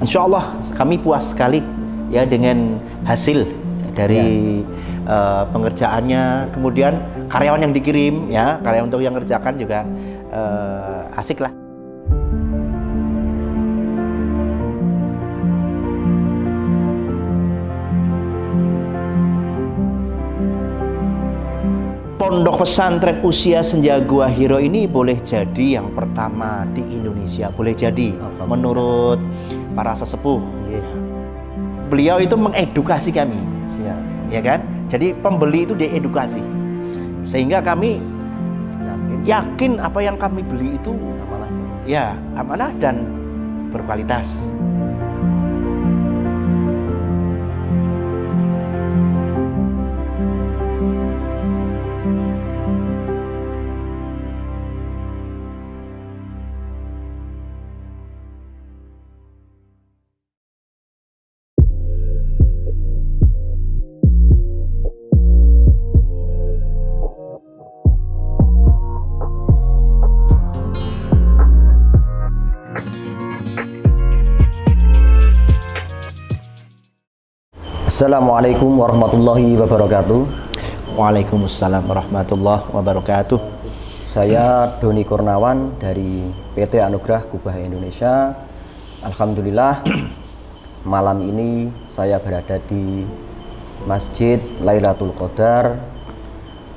insya Allah kami puas sekali ya dengan hasil dari pengerjaannya, kemudian karyawan yang dikirim ya, karyawan untuk yang ngerjakan juga asik lah. Pondok pesantren usia senja Gua Hiro ini boleh jadi yang pertama di Indonesia, boleh jadi menurut para sesepuh. Beliau itu mengedukasi kami, ya kan? Jadi pembeli itu diedukasi, sehingga kami yakin apa yang kami beli itu amanah dan berkualitas. Assalamualaikum warahmatullahi wabarakatuh. Waalaikumsalam warahmatullahi wabarakatuh. Saya Doni Kurnawan dari PT Anugrah Kubah Indonesia. Alhamdulillah malam ini saya berada di Masjid Lailatul Qadar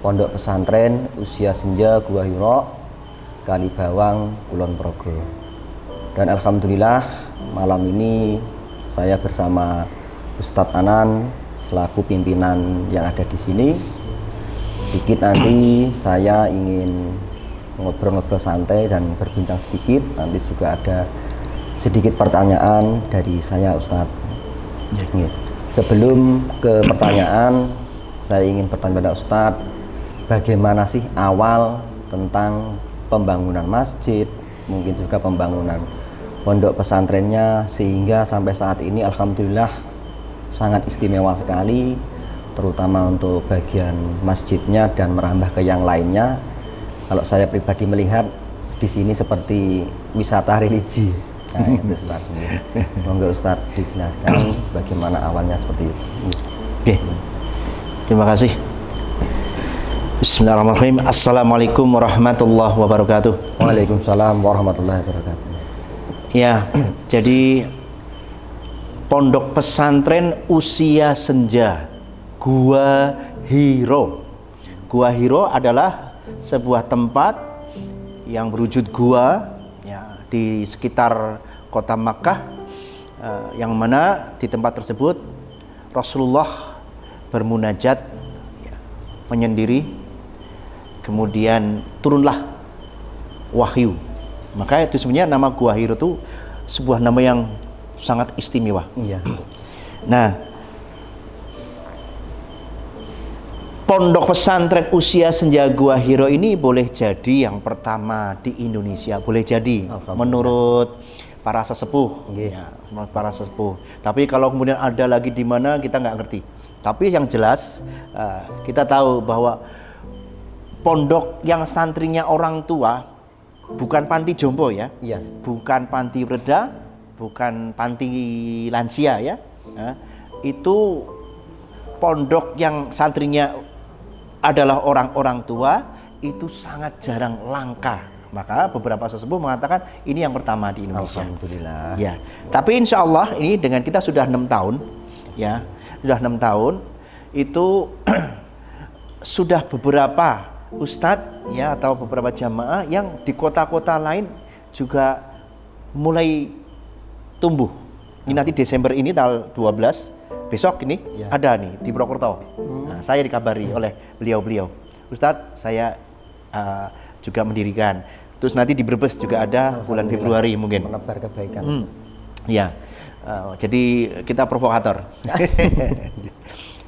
Pondok Pesantren Usia Senja Gua Hiro, Kalibawang, Kulon Progo. Dan alhamdulillah malam ini saya bersama Ustadz Anan selaku pimpinan yang ada di sini. Sedikit nanti saya ingin ngobrol-ngobrol santai dan berbincang sedikit. Nanti juga ada sedikit pertanyaan dari saya, Ustadz. Sebelum ke pertanyaan, saya ingin bertanya pada Ustadz, bagaimana sih awal tentang pembangunan masjid, mungkin juga pembangunan pondok pesantrennya, sehingga sampai saat ini alhamdulillah sangat istimewa sekali, terutama untuk bagian masjidnya dan merambah ke yang lainnya. Kalau saya pribadi melihat di sini seperti wisata religi. Nah, itu Ustaz. Monggo Ustaz dijelaskan bagaimana awalnya seperti itu. Oke. Terima kasih. Bismillahirrahmanirrahim. Assalamualaikum warahmatullahi wabarakatuh. Waalaikumsalam warahmatullahi wabarakatuh. Ya, jadi Pondok Pesantren Usia Senja Gua Hiro. Gua Hiro adalah sebuah tempat yang berwujud gua ya, di sekitar kota Makkah, yang mana di tempat tersebut Rasulullah bermunajat ya, menyendiri, kemudian turunlah wahyu. Maka itu sebenarnya nama Gua Hiro itu sebuah nama yang sangat istimewa. Iya. Nah, Pondok Pesantren Usia Senja Gua Hiro ini boleh jadi yang pertama di Indonesia, boleh jadi menurut para sesepuh. Ya, menurut para sesepuh. Tapi kalau kemudian ada lagi di mana kita nggak ngerti. Tapi yang jelas kita tahu bahwa pondok yang santrinya orang tua bukan panti jompo ya, bukan panti reda, bukan panti lansia ya, itu pondok yang santrinya adalah orang-orang tua, itu sangat jarang, langka. Maka beberapa sesepuh mengatakan ini yang pertama di Indonesia. Alhamdulillah. Ya, tapi insya Allah ini dengan kita sudah 6 tahun, ya, sudah 6 tahun, itu sudah beberapa ustadz ya atau beberapa jamaah yang di kota-kota lain juga mulai tumbuh. Ini nanti Desember ini tanggal 12 besok ini ada nih di Purwokerto. Nah, saya dikabari oleh beliau-beliau, Ustadz saya juga mendirikan. Terus nanti di Brebes juga ada bulan Februari mungkin. Menebar kebaikan. Ya, jadi kita provokator.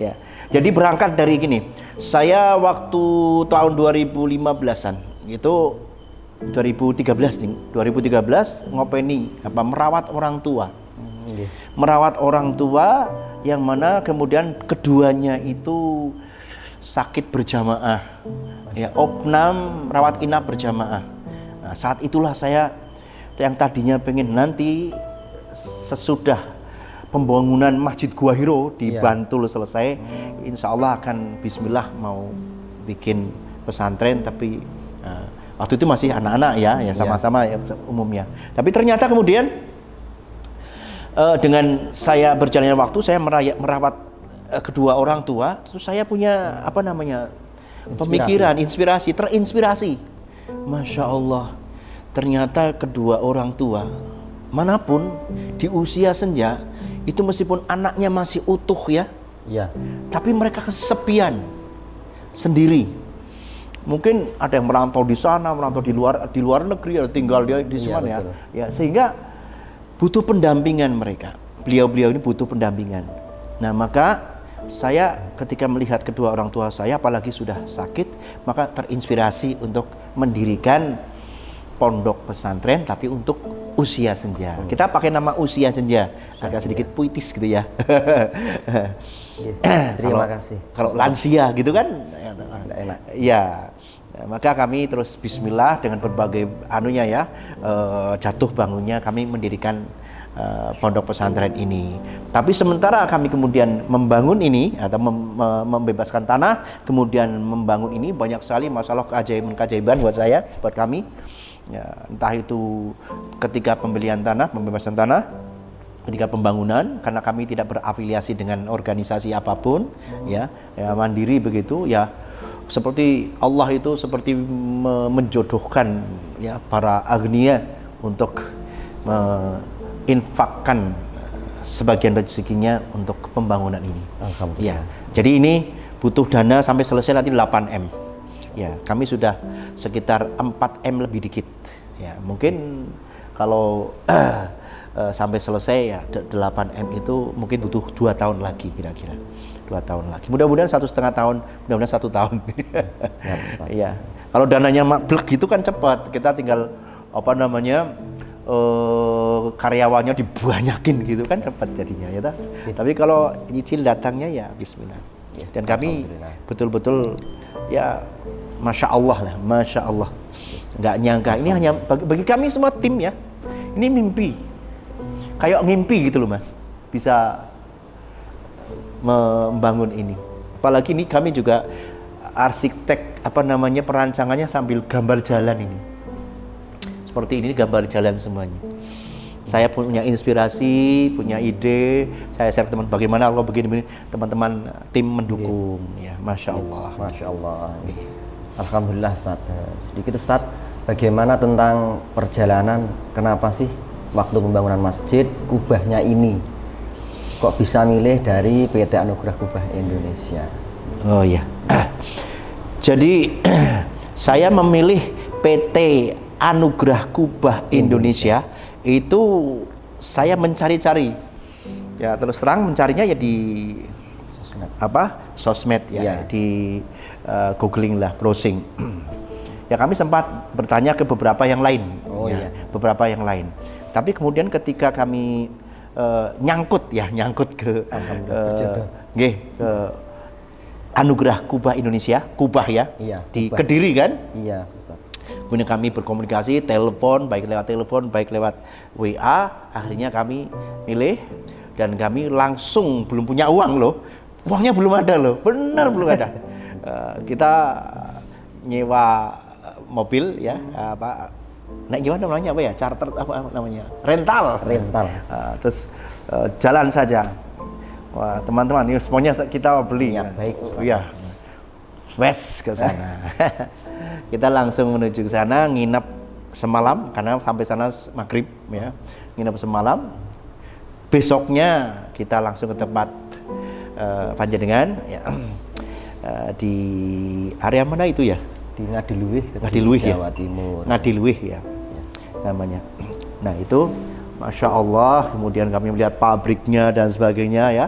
Ya, jadi berangkat dari gini. Saya waktu tahun 2015-an itu 2013 ngopeni merawat orang tua. Merawat orang tua yang mana kemudian keduanya itu sakit berjamaah. Ya, opnam rawat inap berjamaah. Nah, saat itulah saya yang tadinya pengen nanti sesudah pembangunan Masjid Gua Hiro di Iya. Bantul selesai, insya Allah akan Bismillah mau bikin pesantren, tapi waktu itu masih anak-anak ya sama-sama ya, umumnya. Tapi ternyata kemudian dengan saya berjalannya waktu, saya merawat kedua orang tua, terus saya punya pemikiran, terinspirasi. Masya Allah, ternyata kedua orang tua manapun di usia senja itu meskipun anaknya masih utuh ya, tapi mereka kesepian sendiri. Mungkin ada yang merantau di sana, merantau di luar negeri, tinggal dia di sana ya. Ya, sehingga butuh pendampingan mereka. Beliau-beliau ini butuh pendampingan. Nah, maka saya ketika melihat kedua orang tua saya, apalagi sudah sakit, maka terinspirasi untuk mendirikan pondok pesantren tapi untuk usia senja. Kita pakai nama usia senja, agak sedikit puitis gitu ya. Terima kasih. Kalau lansia gitu kan enak. Ya, maka kami terus Bismillah dengan berbagai jatuh bangunnya kami mendirikan pondok pesantren ini. Tapi sementara kami kemudian membangun ini atau membebaskan tanah, kemudian membangun ini, banyak sekali masalah keajaiban buat saya, buat kami. Ya, entah itu ketika pembelian tanah, pembebasan tanah, ketika pembangunan, karena kami tidak berafiliasi dengan organisasi apapun, ya mandiri begitu, ya seperti Allah itu seperti menjodohkan ya para agnia untuk menginfakkan sebagian rezekinya untuk pembangunan ini. Alhamdulillah. Ya, jadi ini butuh dana sampai selesai nanti 8M. Ya, kami sudah sekitar 4M lebih dikit. Ya, mungkin kalau sampai selesai ya 8M itu mungkin butuh 2 tahun lagi kira-kira. 2 tahun lagi. Mudah-mudahan 1,5 tahun, mudah-mudahan 1 tahun. Iya. Kalau dananya mablek gitu kan cepat. Kita tinggal karyawannya dibanyakin gitu kan cepat jadinya ya tak? Tapi kalau nyicil datangnya ya Bismillah. Dan kami betul-betul ya Masya Allah lah, Masya Allah. Nggak nyangka, ini hanya bagi kami semua tim ya. Ini mimpi. Kayak ngimpi gitu loh Mas. Bisa membangun ini. Apalagi ini kami juga arsitek perancangannya sambil gambar jalan ini. Seperti ini gambar jalan semuanya. Saya punya inspirasi, punya ide, saya share teman bagaimana Allah begini-begini, teman-teman tim mendukung ya, Masya Allah. Masya Allah. Alhamdulillah Ustaz. Sedikit Ustaz, bagaimana tentang perjalanan, kenapa sih waktu pembangunan masjid kubahnya ini kok bisa milih dari PT Anugerah Kubah Indonesia? Oh iya. Jadi saya memilih PT Anugerah Kubah Indonesia itu saya mencari-cari. Ya terus terang mencarinya ya di sosmed ya, di googling lah, browsing. Ya kami sempat bertanya ke beberapa yang lain. Beberapa yang lain. Tapi kemudian ketika kami nyangkut ke Anugerah Kubah Indonesia, Kubah ya, di Kubah. Kediri kan? Iya, Ustaz. Kemudian kami berkomunikasi, baik lewat WA, akhirnya kami milih dan kami langsung belum punya uang loh, uangnya belum ada loh, benar belum ada. Kita nyewa mobil ya, gimana namanya charter rental. Terus jalan saja. Wah teman-teman, ini semuanya kita beli. Baik. Iya. Wes ke sana. Kita langsung menuju ke sana, nginap semalam karena sampai sana maghrib ya. Nginap semalam. Besoknya kita langsung ke tempat panjenengan ya. Di area mana itu ya? Di Ngadiluih Jawa Timur. Ngadiluih ya. Namanya. Nah, itu Masya Allah, kemudian kami melihat pabriknya dan sebagainya ya,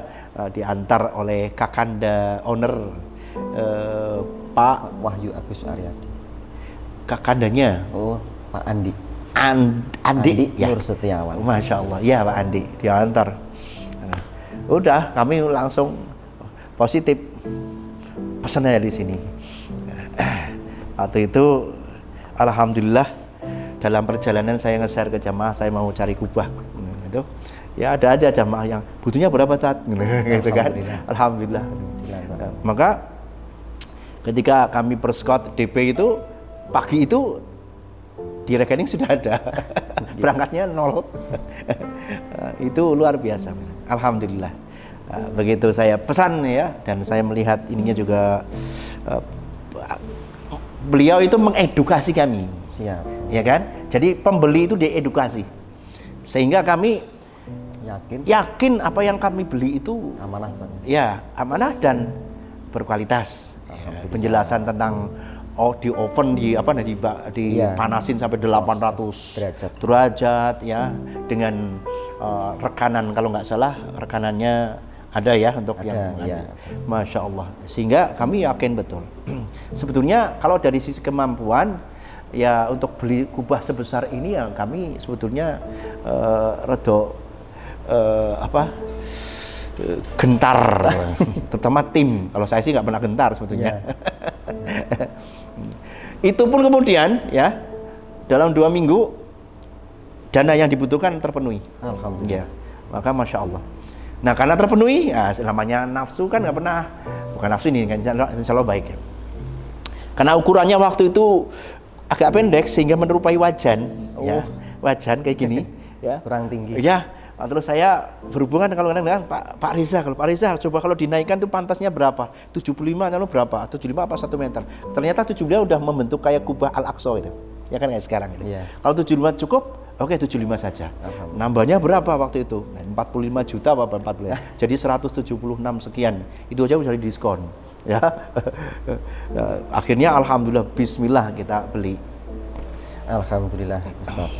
diantar oleh Kakanda owner Pak Wahyu Agus Aryadi. Kakandanya Pak Andi. Andi ya. Nur Setiawan. Masya Allah, ya Pak Andi diantar. Nah, udah kami langsung positif pesannya di sini. Waktu itu alhamdulillah dalam perjalanan saya nge-share ke jamaah saya mau cari kubah itu Ya ada aja jamaah yang butuhnya berapa Tat? Gitu kan. Alhamdulillah. Maka ketika kami perskot DP itu pagi itu di rekening sudah ada. Berangkatnya 0. Itu luar biasa. Alhamdulillah. Begitu saya pesan ya, dan saya melihat ininya juga beliau itu mengedukasi kami. Siap. Ya kan? Jadi pembeli itu diedukasi. Sehingga kami yakin apa yang kami beli itu amanah, Ustaz. Ya, amanah dan berkualitas. Penjelasan tentang di oven dipanasin sampai 800 derajat ya, dengan rekanan, kalau nggak salah rekanannya ada ya untuk yang Masya Allah. Sehingga kami yakin betul. Sebetulnya kalau dari sisi kemampuan ya, untuk beli kubah sebesar ini ya kami sebetulnya gentar, terutama tim. Kalau saya sih nggak pernah gentar sebetulnya. Itu pun kemudian ya dalam 2 minggu dana yang dibutuhkan terpenuhi. Alhamdulillah. Ya, maka Masya Allah. Nah karena terpenuhi, ya namanya nafsu kan nggak pernah, bukan nafsu ini kan, insya Allah baik ya. Karena ukurannya waktu itu agak pendek sehingga menyerupai wajan, ya, wajan kayak gini, ya. Kurang tinggi. Ya. Terus saya berhubungan kalau kadang-kadang Pak Reza, coba kalau dinaikkan tuh pantasnya berapa? 75 lalu berapa? 75 apa 1 meter? Ternyata 75 udah membentuk kayak kubah Al-Aqsa itu. Ya kan kayak sekarang itu. Yeah. Kalau 75 cukup, oke 75 saja. Nambahnya berapa waktu itu? 45 juta apa 40 ya? Jadi 176 sekian. Itu aja udah didiskon. Ya. Akhirnya alhamdulillah bismillah kita beli. Alhamdulillah Ustaz.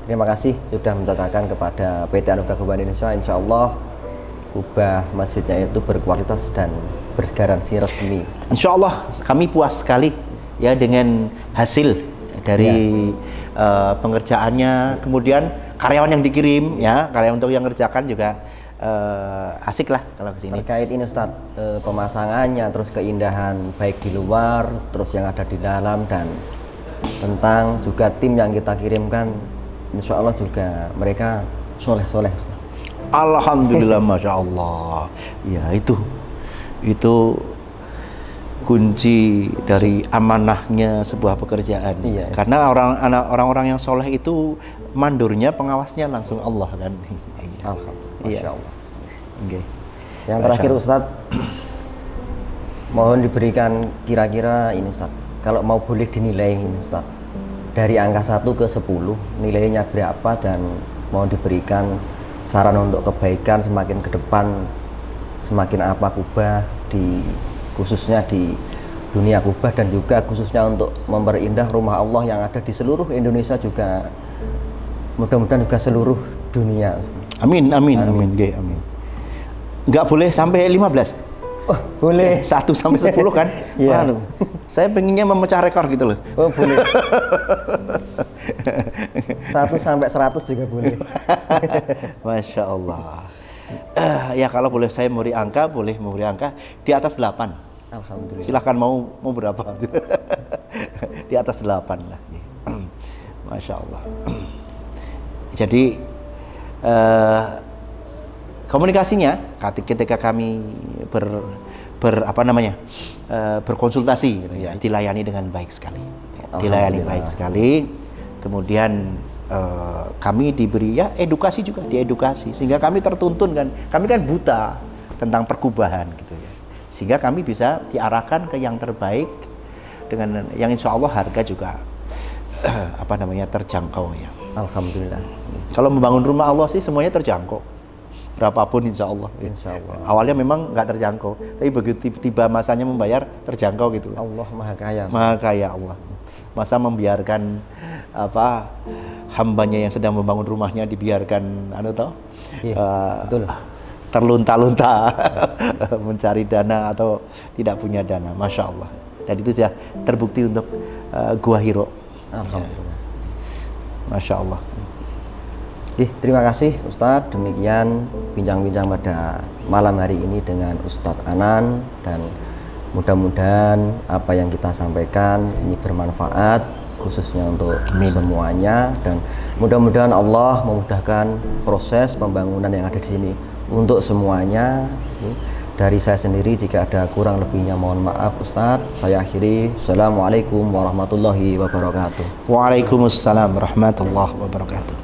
Terima kasih sudah mendatangkan kepada PT Anugerah Kubah Indonesia. Insya Allah kubah masjidnya itu berkualitas dan bergaransi resmi. Insya Allah kami puas sekali ya dengan hasil dari pengerjaannya. Kemudian karyawan yang dikirim ya, karyawan untuk yang ngerjakan juga asik lah kalau kesini. Terkait ini Ustaz, pemasangannya, terus keindahan baik di luar, terus yang ada di dalam, dan tentang juga tim yang kita kirimkan. Insya Allah juga mereka soleh-soleh. Alhamdulillah, Masya Allah. Ya itu kunci dari amanahnya sebuah pekerjaan. Iya, karena orang-orang yang soleh itu mandurnya, pengawasnya langsung Allah kan. Alhamdulillah. Masya Allah. Okay. Yang terakhir Ustadz, mohon diberikan kira-kira ini Ustadz, kalau mau boleh dinilai ini Ustadz, dari angka 1 ke 10 nilainya berapa, dan mau diberikan saran untuk kebaikan semakin ke depan, semakin apa kubah khususnya di dunia kubah, dan juga khususnya untuk memperindah rumah Allah yang ada di seluruh Indonesia, juga mudah-mudahan juga seluruh dunia Ustaz. Amin. Nggak boleh sampai 15. Oh, boleh. 1 sampai 10 kan? Iya. Saya pengennya memecah rekor gitu loh. Oh, boleh. 1 sampai 100 juga boleh. Masya Allah. Ya kalau boleh saya memberi angka, di atas 8. Alhamdulillah. Silahkan mau berapa? Di atas 8 lah. Masya Allah. Jadi komunikasinya ketika kami berkonsultasi gitu ya, dilayani dengan baik sekali. Kemudian kami diberi edukasi juga, sehingga kami tertuntun kan. Kami kan buta tentang perkubahan gitu ya. Sehingga kami bisa diarahkan ke yang terbaik dengan yang insya Allah harga juga terjangkau ya. Alhamdulillah. Kalau membangun rumah Allah sih semuanya terjangkau. Berapapun insya Allah. Awalnya memang nggak terjangkau, tapi begitu tiba masanya membayar terjangkau gitu. Allah Maha Kaya. Maha Kaya Allah. Masa membiarkan hambanya yang sedang membangun rumahnya dibiarkan betul, terlunta-lunta mencari dana atau tidak punya dana. Masya Allah. Dan itu sudah terbukti untuk Gua Hiro. Alhamdulillah. Masya Allah. Terima kasih Ustadz, demikian bincang-bincang pada malam hari ini dengan Ustadz Anan, dan mudah-mudahan apa yang kita sampaikan ini bermanfaat khususnya untuk semuanya, dan mudah-mudahan Allah memudahkan proses pembangunan yang ada di sini untuk semuanya. Dari saya sendiri jika ada kurang lebihnya mohon maaf Ustadz. Saya akhiri. Assalamualaikum warahmatullahi wabarakatuh. Waalaikumsalam warahmatullahi wabarakatuh.